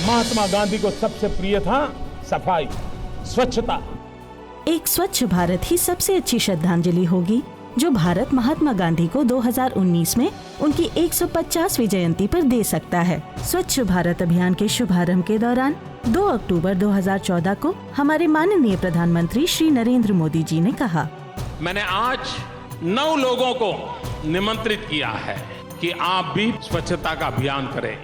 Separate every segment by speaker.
Speaker 1: महात्मा गांधी को सबसे प्रिय था सफाई, स्वच्छता।
Speaker 2: एक स्वच्छ भारत ही सबसे अच्छी श्रद्धांजलि होगी जो भारत महात्मा गांधी को 2019 में उनकी 150वीं जयंती पर दे सकता है। स्वच्छ भारत अभियान के शुभारंभ के दौरान 2 अक्टूबर 2014 को हमारे माननीय प्रधानमंत्री श्री नरेंद्र मोदी जी ने कहा,
Speaker 1: मैंने आज 9 लोगों को निमंत्रित किया है कि आप भी स्वच्छता का अभियान करें।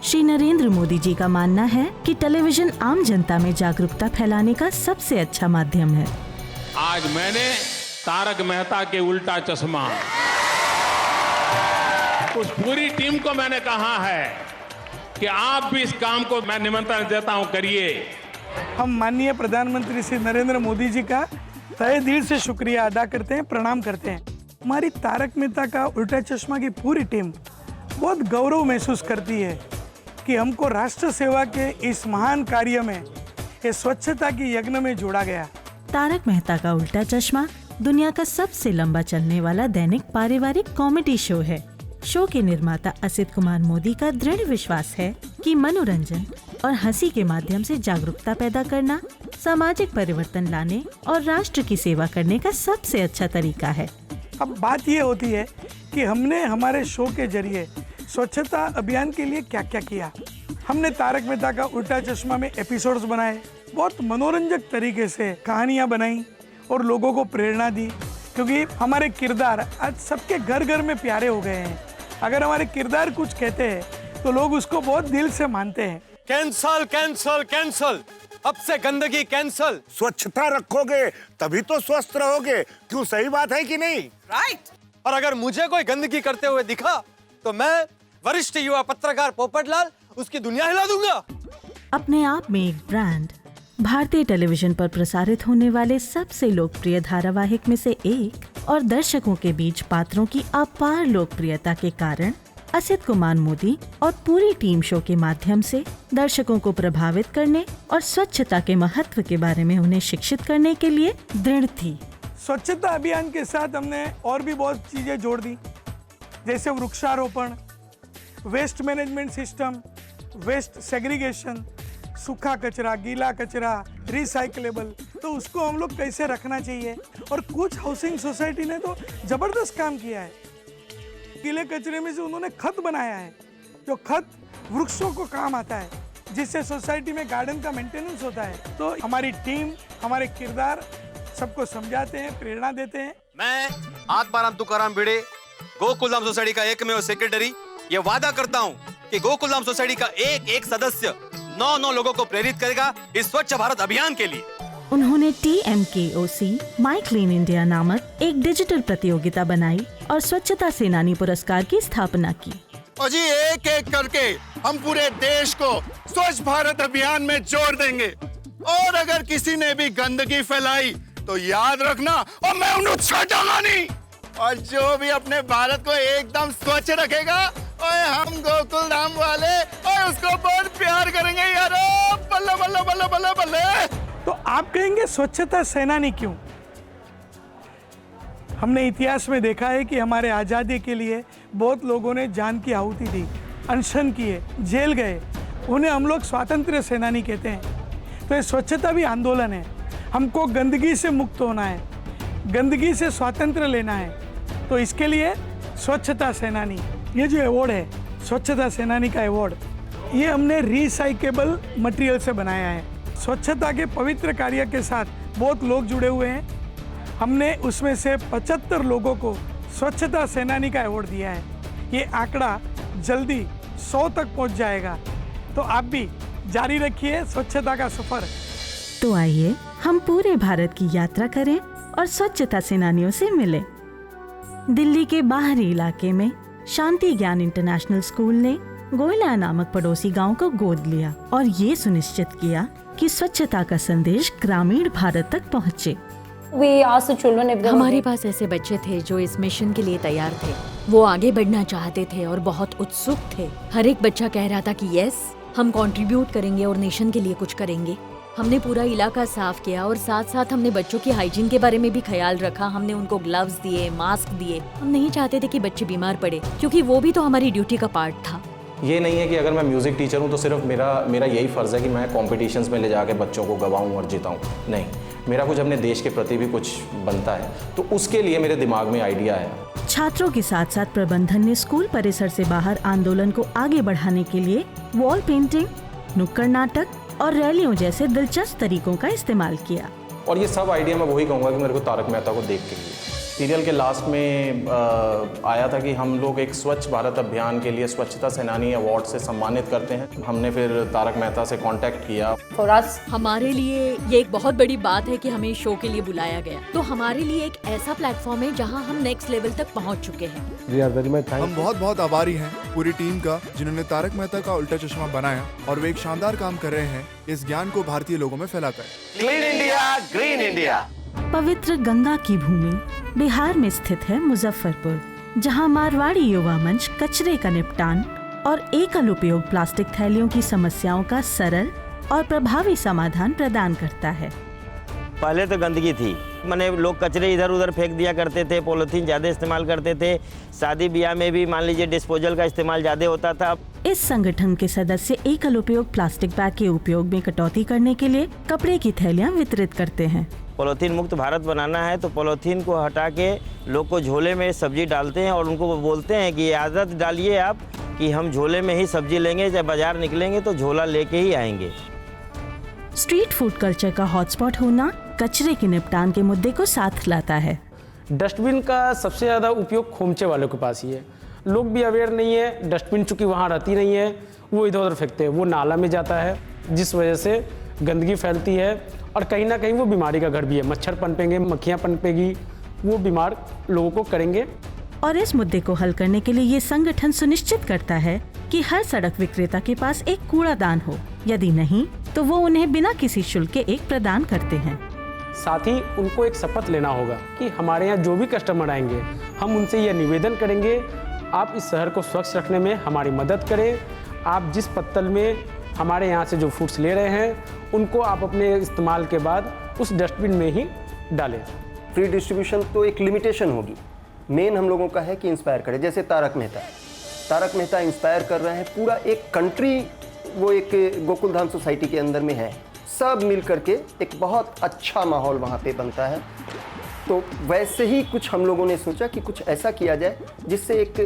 Speaker 2: श्री नरेंद्र मोदी जी का मानना है कि टेलीविजन आम जनता में जागरूकता फैलाने का सबसे अच्छा माध्यम है।
Speaker 1: आज मैंने तारक मेहता के उल्टा चश्मा, उस पूरी टीम को मैंने कहा है कि आप भी इस काम को मैं निमंत्रण देता हूं, करिए।
Speaker 3: हम माननीय प्रधानमंत्री श्री नरेंद्र मोदी जी का तहे दिल से शुक्रिया अदा करते हैं, प्रणाम करते हैं। हमारी तारक मेहता का उल्टा चश्मा की पूरी टीम बहुत गौरव महसूस करती है कि हमको राष्ट्र सेवा के इस महान कार्य में ये स्वच्छता की यज्ञ में जोड़ा गया।
Speaker 2: तारक मेहता का उल्टा चश्मा दुनिया का सबसे लंबा चलने वाला दैनिक पारिवारिक कॉमेडी शो है। शो के निर्माता असित कुमार मोदी का दृढ़ विश्वास है कि मनोरंजन और हंसी के माध्यम से जागरूकता पैदा करना सामाजिक परिवर्तन लाने और राष्ट्र की सेवा करने का सबसे अच्छा तरीका है।
Speaker 3: अब बात ये होती है कि हमने हमारे शो के जरिए स्वच्छता अभियान के लिए क्या क्या किया। हमने तारक मेहता का उल्टा चश्मा में एपिसोड्स बनाए, बहुत मनोरंजक तरीके से कहानियां बनाई और लोगों को प्रेरणा दी, क्योंकि हमारे किरदार आज सबके घर घर में प्यारे हो गए हैं। अगर हमारे किरदार कुछ कहते हैं तो लोग उसको बहुत दिल से मानते हैं।
Speaker 4: कैंसल कैंसल कैंसल, अब से गंदगी कैंसल।
Speaker 5: स्वच्छता रखोगे तभी तो स्वस्थ रहोगे। क्यों, सही बात है कि नहीं?
Speaker 4: राइट। और अगर मुझे कोई गंदगी करते हुए दिखा तो मैं वरिष्ठ युवा पत्रकार पोपटलाल उसकी दुनिया हिला दूंगा।
Speaker 2: अपने आप में एक ब्रांड, भारतीय टेलीविजन पर प्रसारित होने वाले सबसे लोकप्रिय धारावाहिक में से एक और दर्शकों के बीच पात्रों की अपार लोकप्रियता के कारण असित कुमार मोदी और पूरी टीम शो के माध्यम से दर्शकों को प्रभावित करने और स्वच्छता के महत्व के बारे में उन्हें शिक्षित करने के लिए दृढ़ थी।
Speaker 3: स्वच्छता अभियान के साथ हमने और भी बहुत चीजें जोड़ दी, जैसे वृक्षारोपण, waste management system, waste segregation, सूखा कचरा, गीला कचरा, रिसाइकलेबल, तो उसको हम लोग कैसे रखना चाहिए। और कुछ हाउसिंग सोसाइटी ने तो जबरदस्त काम किया है। गीले कचरे में से उन्होंने खत बनाया है, जो खत वृक्षों को काम आता है, जिससे सोसाइटी में गार्डन का मेंटेनेंस होता है। तो हमारी टीम, हमारे किरदार सबको समझाते हैं, प्रेरणा देते हैं।
Speaker 4: मैं आत्माराम तुकाराम भिड़े, गोकुलधाम सोसाइटी का एकमेव सेक्रेटरी, ये वादा करता हूँ कि गोकुलधाम सोसाइटी का एक सदस्य 9 लोगों को प्रेरित करेगा इस स्वच्छ भारत अभियान के लिए।
Speaker 2: उन्होंने TMKOC माई क्लीन इंडिया नामक एक डिजिटल प्रतियोगिता बनाई और स्वच्छता सेनानी पुरस्कार की स्थापना की।
Speaker 5: और जी एक एक करके हम पूरे देश को स्वच्छ भारत अभियान में जोड़ देंगे। और अगर किसी ने भी गंदगी फैलाई तो याद रखना, और मैं उन्हें छाटांगा नहीं। और जो भी अपने भारत को एकदम स्वच्छ रखेगा, और हम गोकुल धाम वाले और उसको बहुत प्यार करेंगे यार। बल्ले बल्ले बल्ले बल्ले बल्ले।
Speaker 3: तो आप कहेंगे स्वच्छता सेनानी क्यों? हमने इतिहास में देखा है कि हमारे आज़ादी के लिए बहुत लोगों ने जान की आहुति दी, अनशन किए, जेल गए, उन्हें हम लोग स्वातंत्र्य सेनानी कहते हैं। तो ये स्वच्छता भी आंदोलन है। हमको गंदगी से मुक्त होना है, गंदगी से स्वातंत्र्य लेना है। तो इसके लिए स्वच्छता सेनानी, ये जो अवार्ड है स्वच्छता सेनानी का अवार्ड, ये हमने रिसाइकेबल मटेरियल से बनाया है। स्वच्छता के पवित्र कार्य के साथ बहुत लोग जुड़े हुए हैं। हमने उसमें से 75 लोगों को स्वच्छता सेनानी का अवार्ड दिया है। ये आंकड़ा जल्दी 100 तक पहुंच जाएगा। तो आप भी जारी रखिए स्वच्छता का सफर।
Speaker 2: तो आइए हम पूरे भारत की यात्रा करें और स्वच्छता सेनानियों से मिलें। दिल्ली के बाहरी इलाके में शांति ज्ञान इंटरनेशनल स्कूल ने गोयला नामक पड़ोसी गांव को गोद लिया और ये सुनिश्चित किया कि स्वच्छता का संदेश ग्रामीण भारत तक पहुंचे।
Speaker 6: हमारे पास ऐसे बच्चे थे जो इस मिशन के लिए तैयार थे। वो आगे बढ़ना चाहते थे और बहुत उत्सुक थे। हर एक बच्चा कह रहा था कि यस, हम कंट्रीब्यूट करेंगे और नेशन के लिए कुछ करेंगे। हमने पूरा इलाका साफ किया और साथ साथ हमने बच्चों की हाइजीन के बारे में भी ख्याल रखा। हमने उनको ग्लव्स दिए, मास्क दिए। हम नहीं चाहते थे कि बच्चे बीमार पड़े, क्योंकि वो भी तो हमारी ड्यूटी का पार्ट था।
Speaker 7: ये नहीं है कि अगर मैं म्यूज़िक टीचर हूँ तो सिर्फ मेरा यही फ़र्ज़ है कि मैं कॉम्पिटिशन्स में ले जाके बच्चों को गवाऊँ और जिताऊँ। नहीं, मेरा कुछ अपने देश के प्रति भी कुछ बनता है, तो उसके लिए मेरे दिमाग में आइडिया है।
Speaker 2: छात्रों के साथ साथ प्रबंधन ने स्कूल परिसर से बाहर आंदोलन को आगे बढ़ाने के लिए वॉल पेंटिंग, नुक्कड़ नाटक और रैलियों जैसे दिलचस्प तरीकों का इस्तेमाल किया।
Speaker 7: और ये सब आइडिया मैं वही कहूँगा कि मेरे को तारक मेहता को देख के ही। सीरियल के लास्ट में आया था कि हम लोग एक स्वच्छ भारत अभियान के लिए स्वच्छता सेनानी अवार्ड से सम्मानित करते हैं। हमने फिर तारक मेहता से कांटेक्ट किया।
Speaker 6: हमारे लिए ये एक बहुत बड़ी बात है कि हमें शो के लिए बुलाया गया, तो हमारे लिए एक ऐसा प्लेटफॉर्म है जहां हम नेक्स्ट लेवल तक पहुंच चुके हैं।
Speaker 8: हम बहुत बहुत आभारी हैं पूरी टीम का जिन्होंने तारक मेहता का उल्टा चश्मा बनाया, और वे एक शानदार काम कर रहे हैं इस ज्ञान को भारतीय लोगों में फैलाकर।
Speaker 5: Clean India, green India.
Speaker 2: पवित्र गंगा की भूमि बिहार में स्थित है मुजफ्फरपुर, जहां मारवाड़ी युवा मंच कचरे का निपटान और एकल उपयोग प्लास्टिक थैलियों की समस्याओं का सरल और प्रभावी समाधान प्रदान करता है।
Speaker 9: पहले तो गंदगी थी, माने लोग कचरे इधर उधर फेंक दिया करते थे, पॉलीथीन ज़्यादा इस्तेमाल करते थे, शादी ब्याह में भी मान लीजिए डिस्पोजल का इस्तेमाल ज़्यादा होता था।
Speaker 2: इस संगठन के सदस्य एकल उपयोग प्लास्टिक बैग के उपयोग में कटौती करने के लिए कपड़े की थैलियां वितरित करते हैं।
Speaker 9: पॉलीथीन मुक्त भारत बनाना है तो पॉलीथीन को हटा के लोग को झोले में सब्जी डालते हैं और उनको बोलते हैं कि ये आदत डालिए आप कि हम झोले में ही सब्जी लेंगे, जब बाजार निकलेंगे तो झोला लेके ही आएंगे।
Speaker 2: स्ट्रीट फूड कल्चर का हॉटस्पॉट होना कचरे के निपटान के मुद्दे को साथ लाता है।
Speaker 10: डस्टबिन का सबसे ज़्यादा उपयोग खोमचे वालों के पास ही है। लोग भी अवेयर नहीं है, डस्टबिन चूँकि वहाँ रहती नहीं है, वो इधर उधर फेंकते हैं, वो नाला में जाता है, जिस वजह से गंदगी फैलती है और कहीं ना कहीं वो बीमारी का घर भी है। मच्छर पनपेंगे, मक्खियाँ पनपेगी, वो बीमार लोगों को करेंगे।
Speaker 2: और इस मुद्दे को हल करने के लिए ये संगठन सुनिश्चित करता है कि हर सड़क विक्रेता के पास एक कूड़ादान हो, यदि नहीं तो वो उन्हें बिना किसी शुल्क के एक प्रदान करते हैं।
Speaker 10: साथ ही उनको एक शपथ लेना होगा कि हमारे यहाँ जो भी कस्टमर आएंगे हम उनसे यह निवेदन करेंगे, आप इस शहर को स्वच्छ रखने में हमारी मदद करें। आप जिस पत्तल में हमारे यहाँ से जो फूड्स ले रहे हैं उनको आप अपने इस्तेमाल के बाद उस डस्टबिन में ही डालें।
Speaker 11: फ्री डिस्ट्रीब्यूशन तो एक लिमिटेशन होगी, मेन हम लोगों का है कि इंस्पायर करें। जैसे तारक मेहता इंस्पायर कर रहे हैं, पूरा एक कंट्री वो एक गोकुल धाम सोसाइटी के अंदर में है, सब मिल करके एक बहुत अच्छा माहौल वहाँ पे बनता है। तो वैसे ही कुछ हम लोगों ने सोचा कि कुछ ऐसा किया जाए जिससे एक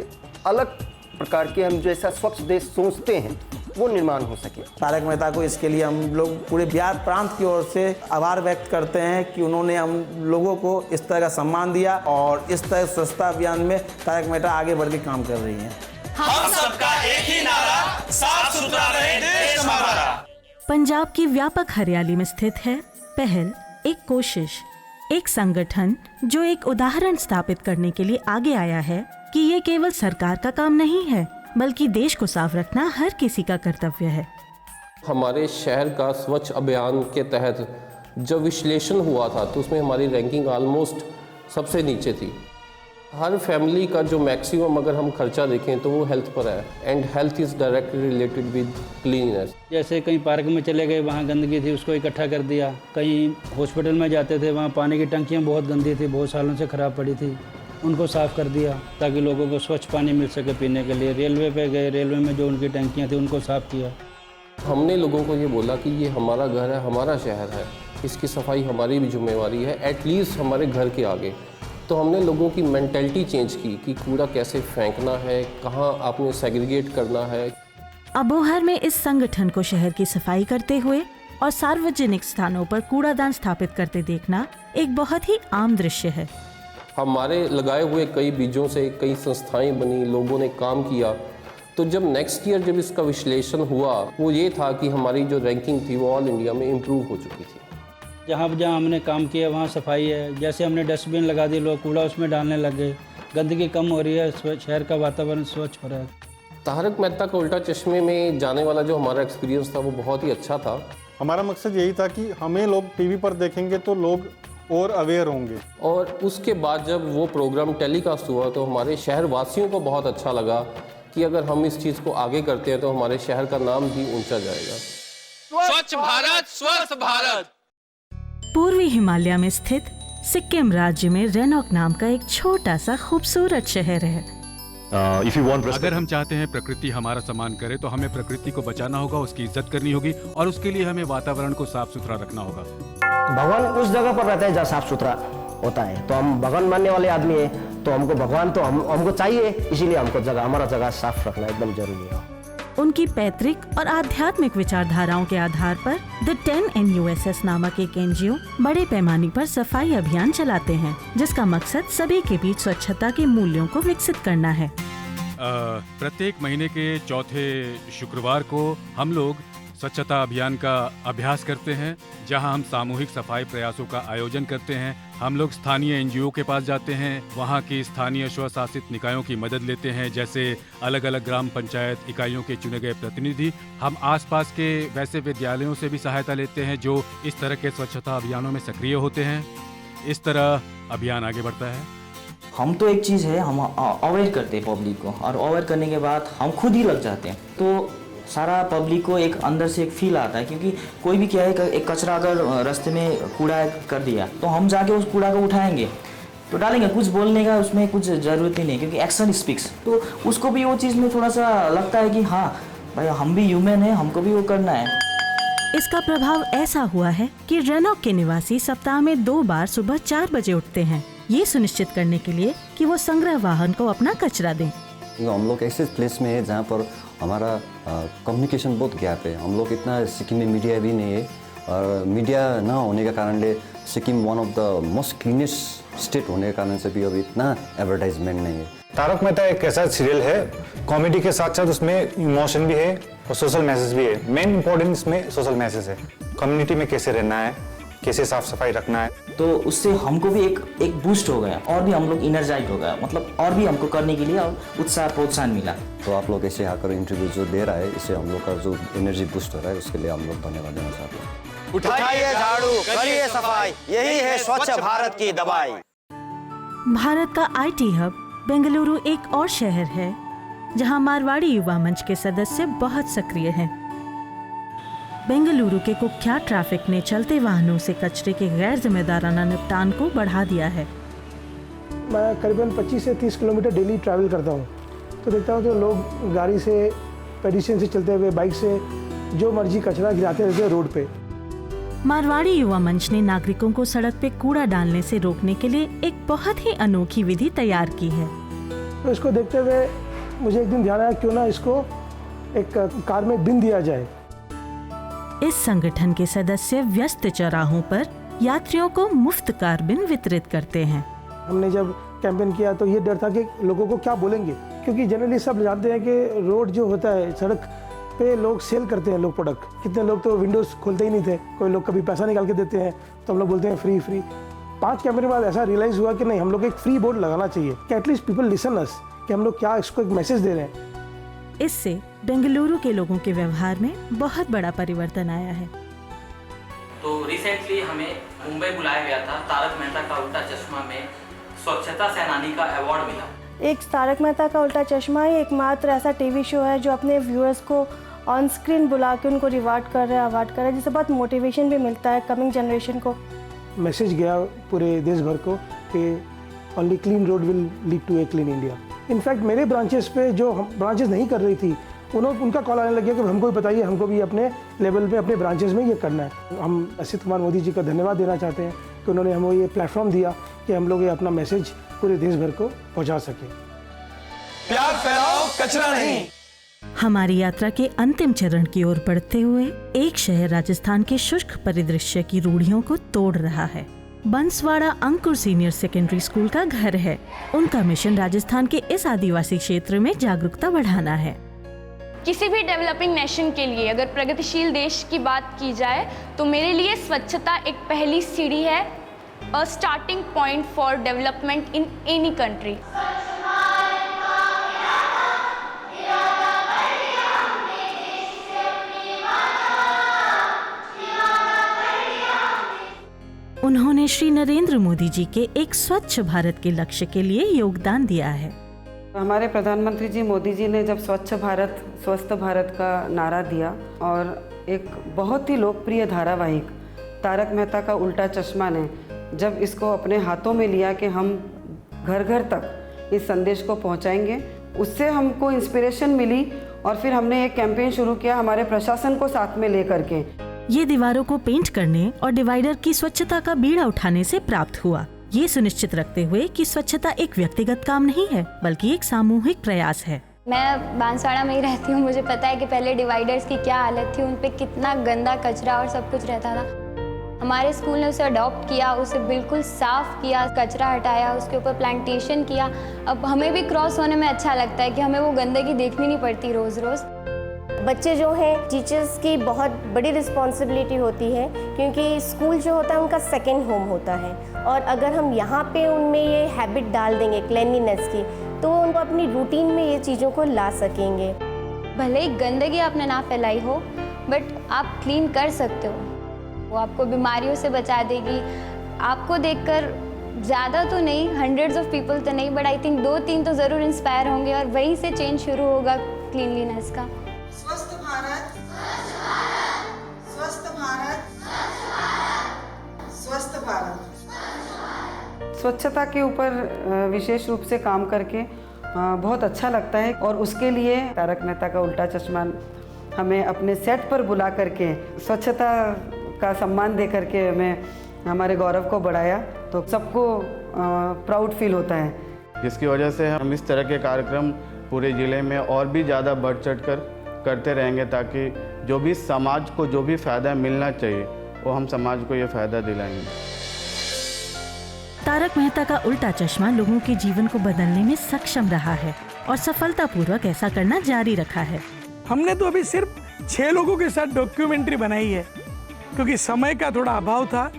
Speaker 11: अलग प्रकार के हम जैसा स्वच्छ देश सोचते हैं वो निर्माण हो सके।
Speaker 12: तारक मेहता को इसके लिए हम लोग पूरे बिहार प्रांत की ओर से आभार व्यक्त करते हैं कि उन्होंने हम लोगों को इस तरह का सम्मान दिया और इस तरह स्वच्छता अभियान में तारक मेहता आगे बढ़ के काम कर रही हैं।
Speaker 5: हम सबका एक ही नारा, साफ सुथरा रहे देश हमारा।
Speaker 2: पंजाब की व्यापक हरियाली में स्थित है पहल, एक कोशिश, एक संगठन जो एक उदाहरण स्थापित करने के लिए आगे आया है कि ये केवल सरकार का काम नहीं है बल्कि देश को साफ रखना हर किसी का कर्तव्य है।
Speaker 13: हमारे शहर का स्वच्छ अभियान के तहत जब विश्लेषण हुआ था तो उसमें हमारी रैंकिंग ऑलमोस्ट सबसे नीचे थी। हर फैमिली का जो मैक्सिमम अगर हम खर्चा देखें तो वो हेल्थ पर है, and health is directly related with cleanness.
Speaker 14: जैसे कहीं पार्क में चले गए, वहाँ गंदगी थी, उसको इकट्ठा कर दिया। कहीं हॉस्पिटल में जाते थे, वहाँ पानी की टंकियाँ बहुत गंदी थी, बहुत सालों से ख़राब पड़ी थी, उनको साफ़ कर दिया ताकि लोगों को स्वच्छ पानी मिल सके पीने के लिए। रेलवे पे गए, रेलवे में जो उनकी टंकियाँ थी उनको साफ़ किया।
Speaker 13: हमने लोगों को ये बोला कि ये हमारा घर है, हमारा शहर है, इसकी सफाई हमारी भी जिम्मेवारी है, एटलीस्ट हमारे घर के आगे। तो हमने लोगों की मेंटालिटी चेंज की कि कूड़ा कैसे फेंकना है, कहाँ आपने सेग्रीगेट करना है।
Speaker 2: अबोहर में इस संगठन को शहर की सफाई करते हुए और सार्वजनिक स्थानों पर कूड़ादान स्थापित करते देखना एक बहुत ही आम दृश्य है।
Speaker 13: हमारे लगाए हुए कई बीजों से कई संस्थाएं बनी, लोगों ने काम किया। तो जब नेक्स्ट ईयर जब इसका विश्लेषण हुआ वो ये था कि हमारी जो रैंकिंग थी वो ऑल इंडिया में इम्प्रूव हो चुकी थी।
Speaker 14: जहाँ जहाँ हमने काम किया वहाँ सफाई है। जैसे हमने डस्टबिन लगा दी, लोग कूड़ा उसमें डालने लगे, गंदगी कम हो रही है, शहर का वातावरण स्वच्छ हो रहा है।
Speaker 13: तारक मेहता का उल्टा चश्मे में जाने वाला जो हमारा एक्सपीरियंस था वो बहुत ही अच्छा था।
Speaker 15: हमारा मकसद यही था कि हमें लोग टीवी पर देखेंगे तो लोग और अवेयर होंगे।
Speaker 13: और उसके बाद जब वो प्रोग्राम टेलीकास्ट हुआ तो हमारे शहर वासियों को बहुत अच्छा लगा कि अगर हम इस चीज़ को आगे करते हैं तो हमारे शहर का नाम भी ऊंचा जाएगा।
Speaker 4: स्वच्छ भारत, स्वस्थ भारत।
Speaker 2: पूर्वी हिमालय में स्थित सिक्किम राज्य में रेनॉक नाम का एक छोटा सा खूबसूरत शहर है।
Speaker 16: अगर हम चाहते हैं प्रकृति हमारा सम्मान करे तो हमें प्रकृति को बचाना होगा, उसकी इज्जत करनी होगी और उसके लिए हमें वातावरण को साफ सुथरा रखना होगा।
Speaker 17: भगवान उस जगह पर रहते हैं जहाँ साफ सुथरा होता है, तो हम भगवान मानने वाले आदमी हैं, तो हमको भगवान तो हमको चाहिए, इसीलिए हमको हमारा जगह साफ रखना एकदम जरूरी है।
Speaker 2: उनकी पैतृक और आध्यात्मिक विचारधाराओं के आधार पर द 10 NUSS नामक एक NGO बड़े पैमाने पर सफाई अभियान चलाते हैं, जिसका मकसद सभी के बीच स्वच्छता के मूल्यों को विकसित करना है।
Speaker 16: प्रत्येक महीने के चौथे शुक्रवार को हम लोग स्वच्छता अभियान का अभ्यास करते हैं, जहां हम सामूहिक सफाई प्रयासों का आयोजन करते हैं। हम लोग स्थानीय NGO के पास जाते हैं, वहां की स्थानीय स्वशासित निकायों की मदद लेते हैं, जैसे अलग अलग ग्राम पंचायत इकाइयों के चुने गए प्रतिनिधि। हम आसपास के वैसे विद्यालयों से भी सहायता लेते हैं जो इस तरह के स्वच्छता अभियानों में सक्रिय होते हैं। इस तरह अभियान आगे बढ़ता है।
Speaker 18: हम तो एक चीज़ है, हम अवेयर करते हैं पब्लिक को, और अवेयर करने के बाद हम खुद ही लग जाते हैं, तो सारा पब्लिक को एक अंदर से एक फील आता है। क्योंकि कोई भी क्या है, एक कचरा अगर रास्ते में कूड़ा कर दिया तो हम जाके उस कूड़ा को उठाएंगे तो डालेंगे, कुछ बोलने का उसमें कुछ ज़रूरत ही नहीं, क्योंकि एक्शन स्पीक्स। तो उसको भी वो चीज़ में थोड़ा सा लगता है कि हाँ भाई हम भी ह्यूमन है, हमको भी वो करना है।
Speaker 2: इसका प्रभाव ऐसा हुआ है कि रेनॉक के निवासी सप्ताह में 2 बार सुबह 4 बजे उठते हैं, ये सुनिश्चित करने के लिए कि वो संग्रह वाहन को अपना कचरा दें।
Speaker 19: हम लोग ऐसे प्लेस में है जहाँ पर हमारा कम्युनिकेशन बहुत गैप है। हम लोग इतना सिक्किम में मीडिया भी नहीं है, और मीडिया ना होने के कारण ले Sikkim one of the most cleanest state होने के कारण से भी अभी इतना एडवर्टाइजमेंट नहीं है।
Speaker 20: तारक मेहता एक ऐसा सीरियल है, कॉमेडी के साथ साथ उसमें इमोशन भी है और सोशल मैसेज भी है। मेन इम्पोर्टेंस इसमें सोशल मैसेज है, कम्युनिटी में कैसे रहना है, कैसे साफ सफाई रखना है।
Speaker 18: तो उससे हमको भी एक बूस्ट हो गया, और भी हम लोग इनर्जाइज हो गया, मतलब और भी हमको करने के लिए और उत्साह प्रोत्साहन मिला।
Speaker 19: तो आप लोग ऐसे आकर इंटरव्यू जो दे रहा है, इससे हम लोग का जो एनर्जी बूस्ट हो रहा है, उसके लिए हम लोग धन्यवाद देना चाहते हैं।
Speaker 9: उठाइए झाड़ू, करिए सफाई, यही है स्वच्छ भारत की दवाई।
Speaker 2: भारत का IT हब बेंगलुरु एक और शहर है जहां मारवाड़ी युवा मंच के सदस्य बहुत सक्रिय हैं। बेंगलुरु के कुख्यात ट्रैफिक ने चलते वाहनों से कचरे के गैर जिम्मेदाराना निपटान को बढ़ा दिया है।
Speaker 21: मैं करीबन 25 से 30 किलोमीटर डेली ट्रैवल करता हूँ, तो देखता हूँ तो लोग गाड़ी से, पेडिस्ट्रियन से चलते हुए, बाइक से जो मर्जी कचरा गिराते रहते हैं रोड पे।
Speaker 2: मारवाड़ी युवा मंच ने नागरिकों को सड़क पे कूड़ा डालने से रोकने के लिए एक बहुत ही अनोखी विधि तैयार की है।
Speaker 21: तो इसको देखते हुए मुझे एक दिन ध्यान आया, क्यों ना इसको एक कार में बिन दिया जाए।
Speaker 2: इस संगठन के सदस्य व्यस्त चौराहों पर यात्रियों को मुफ्त कार बिन वितरित करते हैं।
Speaker 21: हमने जब कैंपेन किया तो ये डर था कि लोगों को क्या बोलेंगे, क्योंकि जनरली सब जानते हैं कि रोड जो होता है, सड़क पे लोग सेल करते हैं लोग प्रोडक्ट। कितने लोग तो विंडोज खोलते ही नहीं थे, कोई लोग कभी पैसा निकाल के देते हैं, तो हम लोग बोलते हैं फ्री फ्री। 5 कैंपेन के बाद ऐसा रियलाइज हुआ कि नहीं, हम लोग एक फ्री बोर्ड लगाना चाहिए कि एटलीस्ट पीपल लिसन अस, कि हम लोग क्या इसको एक मैसेज दे रहे हैं।
Speaker 2: इससे बेंगलुरु के लोगों के व्यवहार में बहुत बड़ा परिवर्तन आया है।
Speaker 22: तो रिसेंटली हमें मुंबई बुलाया गया था, तारक मेहता का उल्टा चश्मा में स्वच्छता सेनानी का अवार्ड मिला।
Speaker 23: एक तारक मेहता का उल्टा चश्मा ही एकमात्र ऐसा टीवी शो है जो अपने व्यूअर्स को ऑन स्क्रीन बुला के उनको रिवार्ड कर रहा है, अवार्ड कर रहा है, जिससे बहुत मोटिवेशन भी मिलता है कमिंग जनरेशन को।
Speaker 21: मैसेज गया पूरे देश भर को कि only clean road will lead to a clean India. In fact मेरे ब्रांचेस पे जो ब्रांचेस नहीं कर रही थी, उनका कॉल आने लग गया कि हमको भी बताइए, हमको भी अपने लेवल पे अपने ब्रांचेस में ये करना है। हम असित कुमार मोदी जी का धन्यवाद देना चाहते हैं कि उन्होंने हमें ये प्लेटफॉर्म दिया कि हम लोग ये अपना मैसेज पूरे देश भर को पहुंचा सकें।
Speaker 5: प्यार फैलाओ, कचरा नहीं।
Speaker 2: हमारी यात्रा के अंतिम चरण की ओर बढ़ते हुए एक शहर राजस्थान के शुष्क परिदृश्य की रूढ़ियों को तोड़ रहा है। बंसवाड़ा अंकुर सीनियर सेकेंडरी स्कूल का घर है। उनका मिशन राजस्थान के इस आदिवासी क्षेत्र में जागरूकता बढ़ाना है।
Speaker 24: किसी भी डेवलपिंग नेशन के लिए अगर प्रगतिशील देश की बात की जाए तो मेरे लिए स्वच्छता एक पहली सीढ़ी है, अ starting point for development in any country.
Speaker 2: उन्होंने श्री नरेंद्र मोदी जी के एक स्वच्छ भारत के लक्ष्य के लिए योगदान दिया है।
Speaker 25: हमारे प्रधानमंत्री जी मोदी जी ने जब स्वच्छ भारत स्वस्थ भारत का नारा दिया और एक बहुत ही लोकप्रिय धारावाहिक तारक मेहता का उल्टा चश्मा ने जब इसको अपने हाथों में लिया कि हम घर घर तक इस संदेश को पहुंचाएंगे, उससे हमको इंस्पिरेशन मिली और फिर हमने एक कैंपेन शुरू किया हमारे प्रशासन को साथ में लेकर के।
Speaker 2: ये दीवारों को पेंट करने और डिवाइडर की स्वच्छता का बीड़ा उठाने से प्राप्त हुआ, ये सुनिश्चित रखते हुए कि स्वच्छता एक व्यक्तिगत काम नहीं है बल्कि एक सामूहिक प्रयास है।
Speaker 24: मैं बांसवाड़ा में ही रहती हूँ, मुझे पता है कि पहले डिवाइडर्स की क्या हालत थी, उन पे कितना गंदा कचरा और सब कुछ रहता था। हमारे स्कूल ने उसे अडॉप्ट किया, उसे बिल्कुल साफ किया, कचरा हटाया, उसके ऊपर प्लांटेशन किया। अब हमें भी क्रॉस होने में अच्छा लगता है कि हमें वो गंदगी देखनी नहीं पड़ती रोज़ रोज़।
Speaker 23: बच्चे जो हैं, टीचर्स की बहुत बड़ी रिस्पॉन्सिबिलिटी होती है क्योंकि स्कूल जो होता है उनका सेकेंड होम होता है, और अगर हम यहाँ पे उनमें ये हैबिट डाल देंगे क्लीनलीनेस की तो वो उनको अपनी रूटीन में ये चीज़ों को ला सकेंगे।
Speaker 24: भले ही गंदगी आपने ना फैलाई हो बट आप क्लीन कर सकते हो, वो आपको बीमारियों से बचा देगी। आपको देखकर ज़्यादा तो नहीं, हंड्रेड्स ऑफ पीपल तो नहीं, बट आई थिंक 2-3 तो ज़रूर इंस्पायर होंगे और वहीं से चेंज शुरू होगा क्लीनलीनेस का।
Speaker 1: स्वस्थ भारत, स्वस्थ भारत, स्वस्थ भारत।
Speaker 25: स्वच्छता के ऊपर विशेष रूप से काम करके बहुत अच्छा लगता है और उसके लिए तारक मेहता का उल्टा चश्मा हमें अपने सेट पर बुला करके स्वच्छता का सम्मान दे करके हमें हमारे गौरव को बढ़ाया, तो सबको प्राउड फील होता है।
Speaker 3: जिसकी वजह से हम इस तरह के कार्यक्रम पूरे ज़िले में और भी ज़्यादा बढ़ चढ़ कर करते रहेंगे ताकि जो भी समाज को जो भी फ़ायदा मिलना चाहिए वो हम समाज को ये फ़ायदा दिलाएंगे।
Speaker 2: तारक मेहता का उल्टा चश्मा लोगों के जीवन को बदलने में सक्षम रहा है और सफलतापूर्वक ऐसा करना जारी रखा है।
Speaker 21: हमने तो अभी सिर्फ 6 लोगों के साथ डॉक्यूमेंट्री बनाई है क्योंकि समय का थोड़ा अभाव था,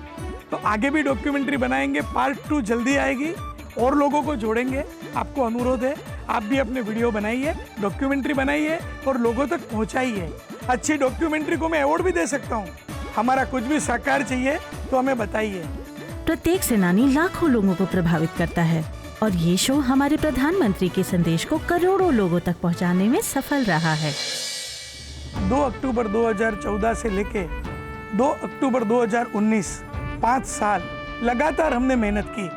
Speaker 21: तो आगे भी डॉक्यूमेंट्री बनाएंगे। पार्ट 2 जल्दी आएगी और लोगों को जोड़ेंगे। आपको अनुरोध है, आप भी अपने वीडियो बनाइए, डॉक्यूमेंट्री बनाइए और लोगों तक पहुंचाइए। अच्छी डॉक्यूमेंट्री को मैं अवार्ड भी दे सकता हूं। हमारा कुछ भी सहकार चाहिए तो हमें बताइए।
Speaker 2: प्रत्येक सेनानी लाखों लोगों को प्रभावित करता है और ये शो हमारे प्रधानमंत्री के संदेश को करोड़ों लोगों तक पहुंचाने में सफल रहा है।
Speaker 21: 2 अक्टूबर 2014 से लेके 2 अक्टूबर 2019 5 साल लगातार हमने मेहनत की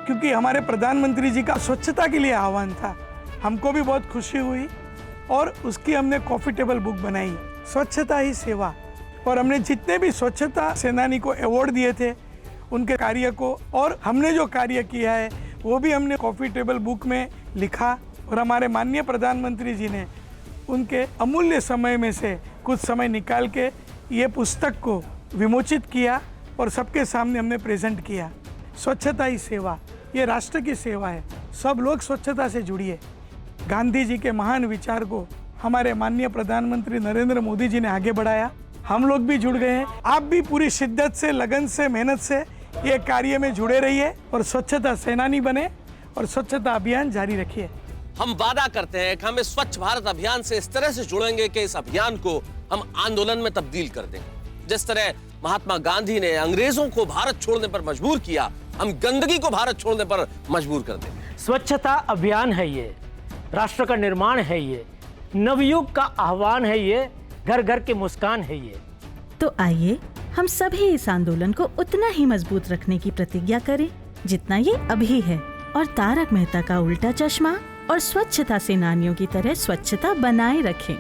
Speaker 21: क्योंकि हमारे प्रधानमंत्री जी का स्वच्छता के लिए आह्वान था। हमको भी बहुत खुशी हुई और उसकी हमने कॉफी टेबल बुक बनाई, स्वच्छता ही सेवा, और हमने जितने भी स्वच्छता सेनानी को अवार्ड दिए थे उनके कार्य को और हमने जो कार्य किया है वो भी हमने कॉफी टेबल बुक में लिखा। और हमारे माननीय प्रधानमंत्री जी ने उनके अमूल्य समय में से कुछ समय निकाल के ये पुस्तक को विमोचित किया और सबके सामने हमने प्रेजेंट किया। स्वच्छता ही सेवा, ये राष्ट्र की सेवा है। सब लोग स्वच्छता से जुड़िए। गांधी जी के महान विचार को हमारे माननीय प्रधानमंत्री नरेंद्र मोदी जी ने आगे बढ़ाया, हम लोग भी जुड़ गए हैं। आप भी पूरी शिद्दत से, लगन से, मेहनत से ये कार्य में जुड़े रहिए और स्वच्छता सेनानी बने और स्वच्छता अभियान जारी रखिए।
Speaker 6: हम वादा करते हैं कि हम इस स्वच्छ भारत अभियान से इस तरह से जुड़ेंगे कि इस अभियान को हम आंदोलन में तब्दील कर देंगे। जिस तरह महात्मा गांधी ने अंग्रेजों को भारत छोड़ने पर मजबूर किया, हम गंदगी को भारत छोड़ने पर मजबूर कर देंगे।
Speaker 7: स्वच्छता अभियान है ये, राष्ट्र का निर्माण है ये, नवयुग का आह्वान है ये, घर घर की मुस्कान है ये।
Speaker 2: तो आइए हम सभी इस आंदोलन को उतना ही मजबूत रखने की प्रतिज्ञा करें जितना ये अभी है और तारक मेहता का उल्टा चश्मा और स्वच्छता सेनानियों की तरह स्वच्छता बनाए रखें।